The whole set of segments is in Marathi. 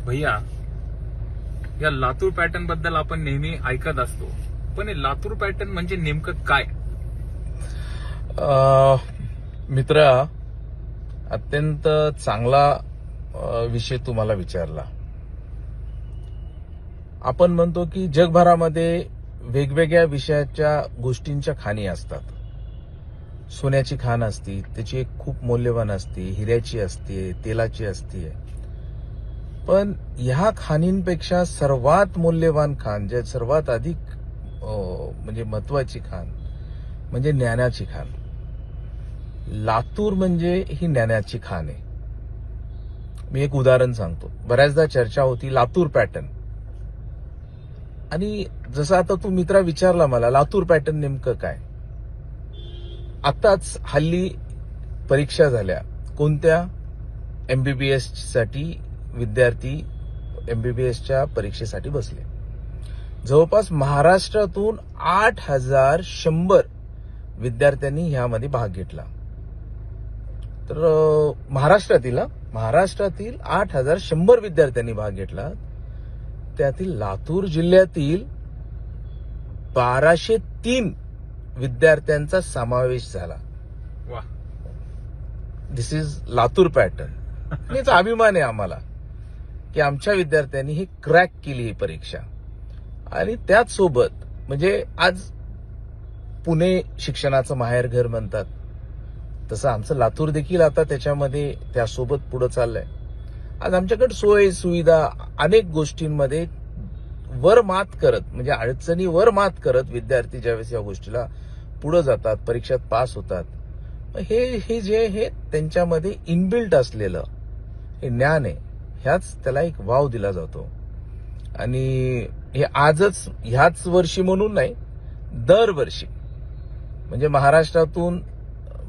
भैया, या लातूर पॅटर्न बद्दल आपण नेहमी ऐकत असतो, पण हे लातूर पॅटर्न म्हणजे नेमकं काय? मित्र, अत्यंत चांगला विषय तुम्हाला विचारला. आपण म्हणतो की जगभरामध्ये वेगवेगळ्या विषयाच्या गोष्टींच्या खाणी असतात. सोन्याची खाण असते, त्याची एक खूप मौल्यवान असते, हिऱ्याची असते, तेलाची असते. पण ह्या खाणींपेक्षा सर्वात मौल्यवान खाण, जे सर्वात अधिक म्हणजे महत्वाची खाण म्हणजे ज्ञानाची खाण. लातूर म्हणजे ही ज्ञानाची खाण आहे. मी एक उदाहरण सांगतो. बऱ्याचदा चर्चा होती लातूर पॅटर्न, आणि जसं आता तू मित्रा विचारला मला लातूर पॅटर्न नेमकं काय. आताच हल्ली परीक्षा झाल्या. कोणत्या? एमबीबीएस साठी विद्यार्थी एमबीबीएसच्या परीक्षेसाठी बसले. जवळपास महाराष्ट्रातून 8,100 विद्यार्थ्यांनी ह्यामध्ये भाग घेतला. तर महाराष्ट्रातील 8,100 विद्यार्थ्यांनी भाग घेतला. त्यातील लातूर जिल्ह्यातील 1,203 विद्यार्थ्यांचा समावेश झाला. वा, दिस इज लातूर पॅटर्न. याचा अभिमान आहे आम्हाला की आमच्या विद्यार्थ्यांनी ही क्रॅक केली ही परीक्षा. आणि त्याच सोबत म्हणजे आज पुणे शिक्षणाचं माहेरघर म्हणतात, तसं आमचं लातूर देखील आता त्याच्यामध्ये त्यासोबत पुढे चाललंय. आज आमच्याकडे सोय सुविधा अनेक गोष्टींमध्ये वर मात करत, म्हणजे अडचणीवर मात करत विद्यार्थी ज्यावेळेस या गोष्टीला पुढे जातात, परीक्षेत पास होतात. हे जे हे त्यांच्यामध्ये इनबिल्ट असलेलं हे ज्ञान आहे, त्याला एक वाव दिला जातो. आणि हे आजच ह्याच वर्षी म्हणून नाही, दरवर्षी म्हणजे महाराष्ट्रातून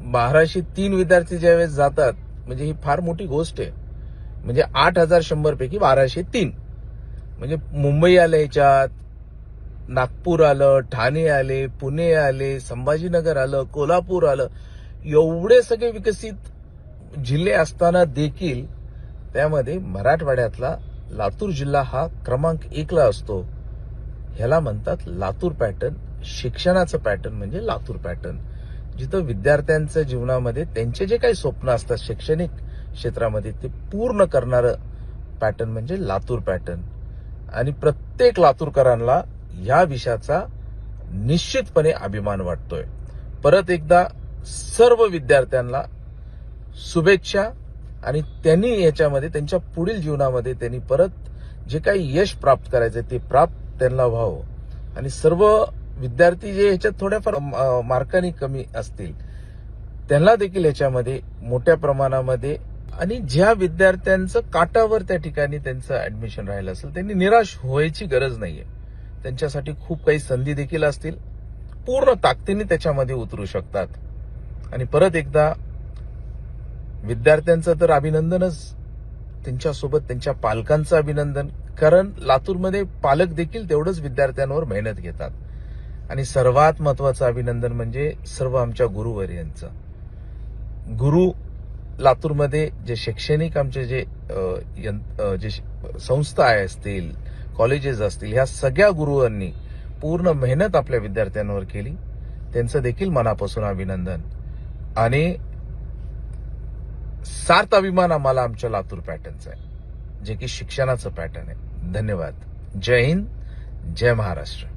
1,203 विद्यार्थी ज्यावेळेस जातात, म्हणजे ही फार मोठी गोष्ट आहे. म्हणजे 8,100 पैकी 1,203 म्हणजे मुंबई आलं, ह्याच्यात नागपूर आलं, ठाणे आले, पुणे आले, संभाजीनगर आलं, कोल्हापूर आलं. एवढे सगळे विकसित जिल्हे असताना देखील त्यामध्ये मराठवाड्यातला लातूर जिल्हा हा क्रमांक 1ला असतो. ह्याला म्हणतात लातूर पॅटर्न. शिक्षणाचं पॅटर्न म्हणजे लातूर पॅटर्न. जिथं विद्यार्थ्यांच्या जीवनामध्ये त्यांचे जे काही स्वप्न असतात शैक्षणिक क्षेत्रामध्ये ते पूर्ण करणारं पॅटर्न म्हणजे लातूर पॅटर्न. आणि प्रत्येक लातूरकरांना या विषयाचा निश्चितपणे अभिमान वाटतोय. परत एकदा सर्व विद्यार्थ्यांना शुभेच्छा. आणि त्यांनी याच्यामध्ये त्यांच्या पुढील जीवनामध्ये त्यांनी परत जे काही यश प्राप्त करायचं ते प्राप्त त्यांना व्हावं. आणि सर्व विद्यार्थी जे ह्याच्यात थोड्याफार मार्कांनी कमी असतील त्यांना देखील याच्यामध्ये मोठ्या प्रमाणामध्ये, आणि ज्या विद्यार्थ्यांचं काटावर त्या ठिकाणी त्यांचं ऍडमिशन राहिलं असेल त्यांनी निराश व्हायची गरज नाहीये. त्यांच्यासाठी खूप काही संधी देखील असतील. पूर्ण ताकदीने त्याच्यामध्ये उतरू शकतात. आणि परत एकदा विद्यार्थ्यांचं तर अभिनंदनच, त्यांच्यासोबत त्यांच्या पालकांचं अभिनंदन. कारण लातूरमध्ये पालक देखील तेवढंच विद्यार्थ्यांवर मेहनत घेतात. आणि सर्वात महत्वाचं अभिनंदन म्हणजे सर्व आमच्या गुरुवर्यांचं. गुरु लातूरमध्ये जे शैक्षणिक आमचे जे संस्था असतील, कॉलेजेस असतील, ह्या सगळ्या गुरुवांनी पूर्ण मेहनत आपल्या विद्यार्थ्यांवर केली. त्यांचं देखील मनापासून अभिनंदन. आणि सार्थ अभिमान आम्हाला आमच्या लातूर पॅटर्नचा आहे, जे की शिक्षणाचं पॅटर्न आहे. धन्यवाद. जय हिंद, जय महाराष्ट्र.